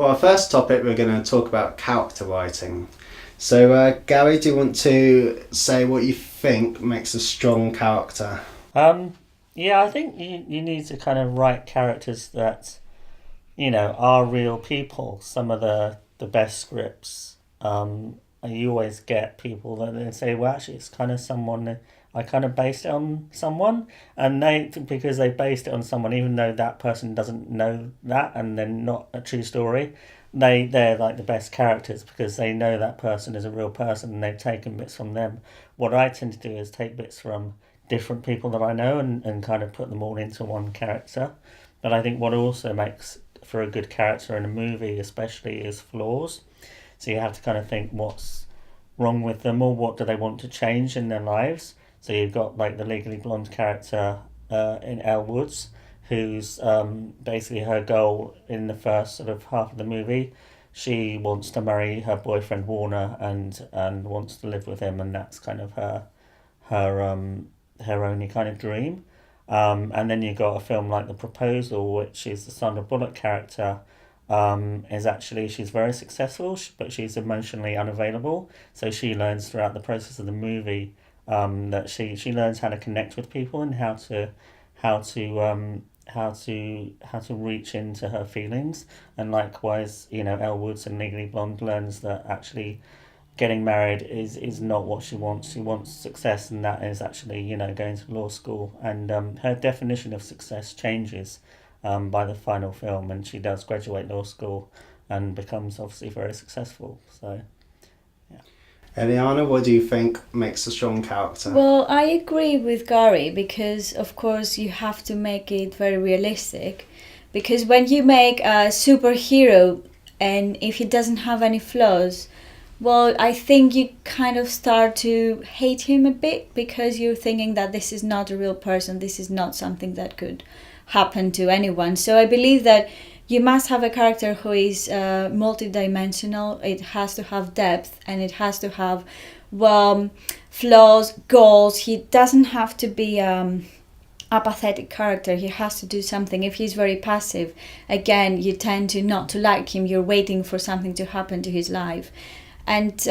For our first topic, we're going to talk about character writing. So, Gary, do you want to say what you think makes a strong character? Yeah, I think you need to kind of write characters that, are real people. Some of the best scripts, you always get people that they say, well, actually, it's kind of someone I kind of based it on someone, and because they based it on someone, even though that person doesn't know that, and they're not a true story, they're like the best characters because they know that person is a real person and they've taken bits from them. What I tend to do is take bits from different people that I know and kind of put them all into one character. But I think what also makes for a good character in a movie, especially, is flaws. So you have to kind of think what's wrong with them or what do they want to change in their lives. So you've got like the Legally Blonde character in Elle Woods, who's basically her goal in the first sort of half of the movie. She wants to marry her boyfriend Warner and wants to live with him, and that's kind of her only kind of dream. And then you got a film like The Proposal, which is the Sandra Bullock character. Is actually she's very successful, but she's emotionally unavailable. So she learns throughout the process of the movie that she learns how to connect with people and how to how to reach into her feelings. And likewise, Elle Woods in Legally Blonde learns that actually getting married is not what she wants. She wants success, and that is actually going to law school. And her definition of success changes by the final film, and she does graduate law school and becomes obviously very successful. So, yeah. Eleanna, what do you think makes a strong character? Well, I agree with Gary because, of course, you have to make it very realistic. Because when you make a superhero and if he doesn't have any flaws, well, I think you kind of start to hate him a bit because you're thinking that this is not a real person, this is not something that could happen to anyone. So I believe that you must have a character who is multidimensional. It has to have depth and it has to have flaws, goals. He doesn't have to be a pathetic character. He has to do something. If he's very passive, again, you tend to not to like him. You're waiting for something to happen to his life. And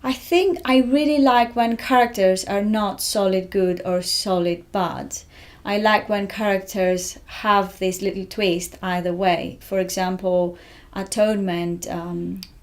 I think I really like when characters are not solid good or solid bad. I like when characters have this little twist either way. For example, Atonement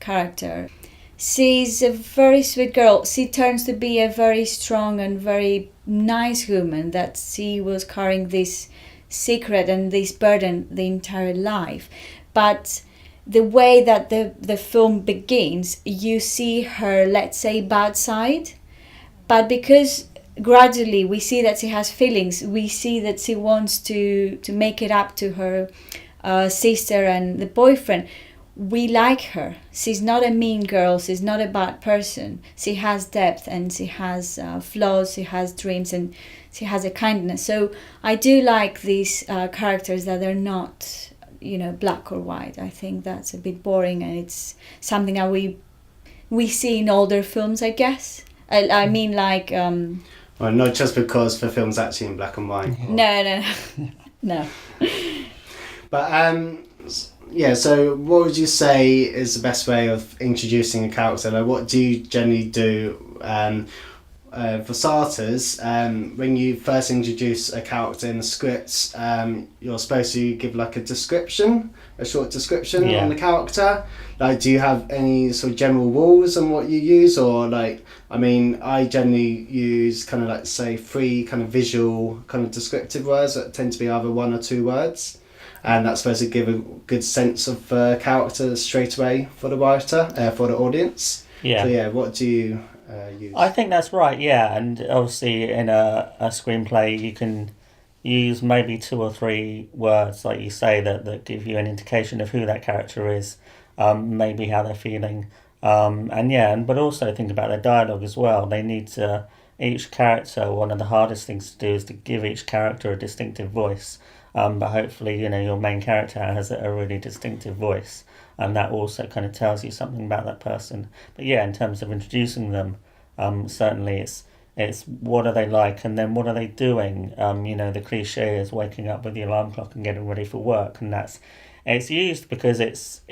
character. She's a very sweet girl. She turns to be a very strong and very nice woman, that she was carrying this secret and this burden the entire life. But the way that the film begins, you see her, let's say, bad side. But because gradually we see that she has feelings, we see that she wants to make it up to her sister and the boyfriend. We like her. She's not a mean girl, she's not a bad person. She has depth and she has flaws, she has dreams, and she has a kindness. So I do like these characters that are not black or white. I think that's a bit boring, and it's something that we see in older films, I guess. I mean, like Well, not just because the film's actually in black and white. No. No. But yeah, so what would you say is the best way of introducing a character? Like, what do you generally do? For starters, when you first introduce a character in the scripts, you're supposed to give like a short description on the character. Like, do you have any sort of general rules on what you use, or like, I mean, I generally use kind of like, say, 3 kind of visual kind of descriptive words that tend to be either 1 or 2 words, and that's supposed to give a good sense of character straight away for the writer, for the audience. Yeah. So yeah, what do you use? I think that's right, yeah. And obviously in a screenplay you can use maybe 2 or 3 words, like you say, that give you an indication of who that character is, maybe how they're feeling. But also think about their dialogue as well. They need to, each character, one of the hardest things to do is to give each character a distinctive voice. But hopefully, your main character has a really distinctive voice, and that also kind of tells you something about that person. But yeah, in terms of introducing them, certainly it's what are they like, and then what are they doing. The cliche is waking up with the alarm clock and getting ready for work, and that's it's used because it's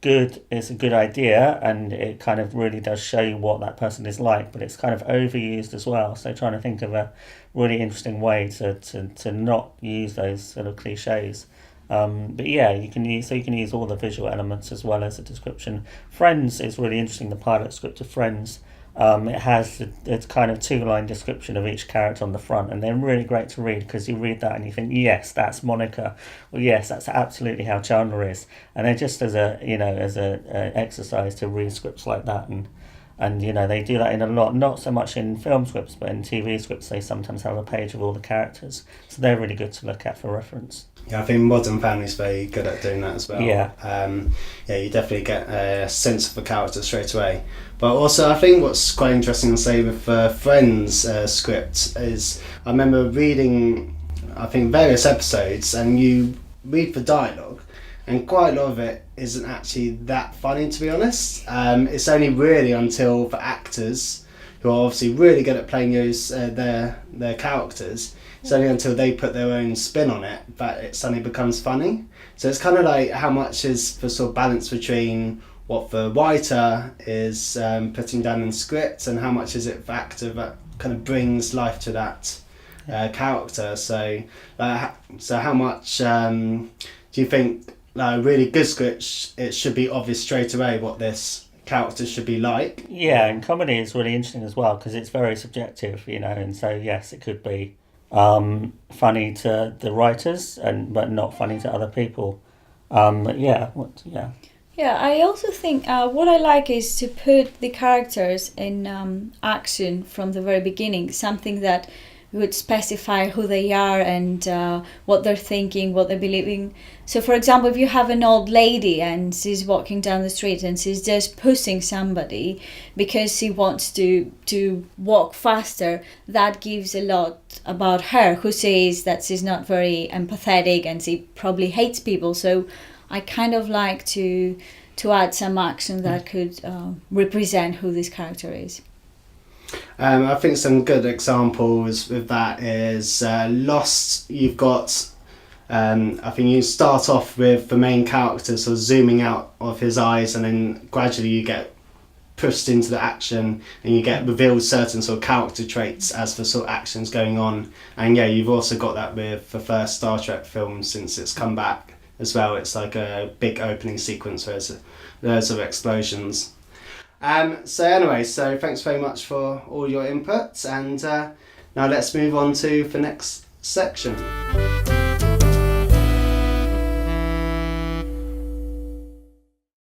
good. It's a good idea, and it kind of really does show you what that person is like. But it's kind of overused as well. So trying to think of a really interesting way to not use those sort of cliches. But yeah, you can use all the visual elements as well as the description. Friends is really interesting. The pilot script of Friends. It has it's kind of 2-line description of each character on the front, and they're really great to read because you read that and you think, yes, that's Monica, or yes, that's absolutely how Chandler is, and they're just as a exercise to read scripts like that, and they do that in a lot, not so much in film scripts, but in TV scripts they sometimes have a page of all the characters, so they're really good to look at for reference. Yeah, I think Modern Family's very good at doing that as well. Yeah. You definitely get a sense of the character straight away. But also, I think what's quite interesting to say with Friends script is, I remember reading, I think, various episodes, and you read the dialogue, and quite a lot of it isn't actually that funny, to be honest. It's only really until the actors, who are obviously really good at playing those their characters, it's only until they put their own spin on it that it suddenly becomes funny. So it's kind of like how much is the sort of balance between what the writer is putting down in the script and how much is it the actor that kind of brings life to that character. So how much do you think a really good script, it should be obvious straight away what this character should be like? Yeah, and comedy is really interesting as well because it's very subjective, and so yes, it could be funny to the writers but not funny to other people. Yeah, I also think what I like is to put the characters in action from the very beginning, something that would specify who they are and what they're thinking, what they're believing. So, for example, if you have an old lady and she's walking down the street and she's just pushing somebody because she wants to walk faster, that gives a lot about her, who says that she's not very empathetic and she probably hates people. So I kind of like to add some action that could represent who this character is. I think some good examples with that is Lost. You've got, I think you start off with the main character sort of zooming out of his eyes, and then gradually you get pushed into the action and you get revealed certain sort of character traits as the sort of action's going on. And yeah, you've also got that with the first Star Trek film since it's come back as well. It's like a big opening sequence where there's loads of explosions. So thanks very much for all your input, and now let's move on to the next section.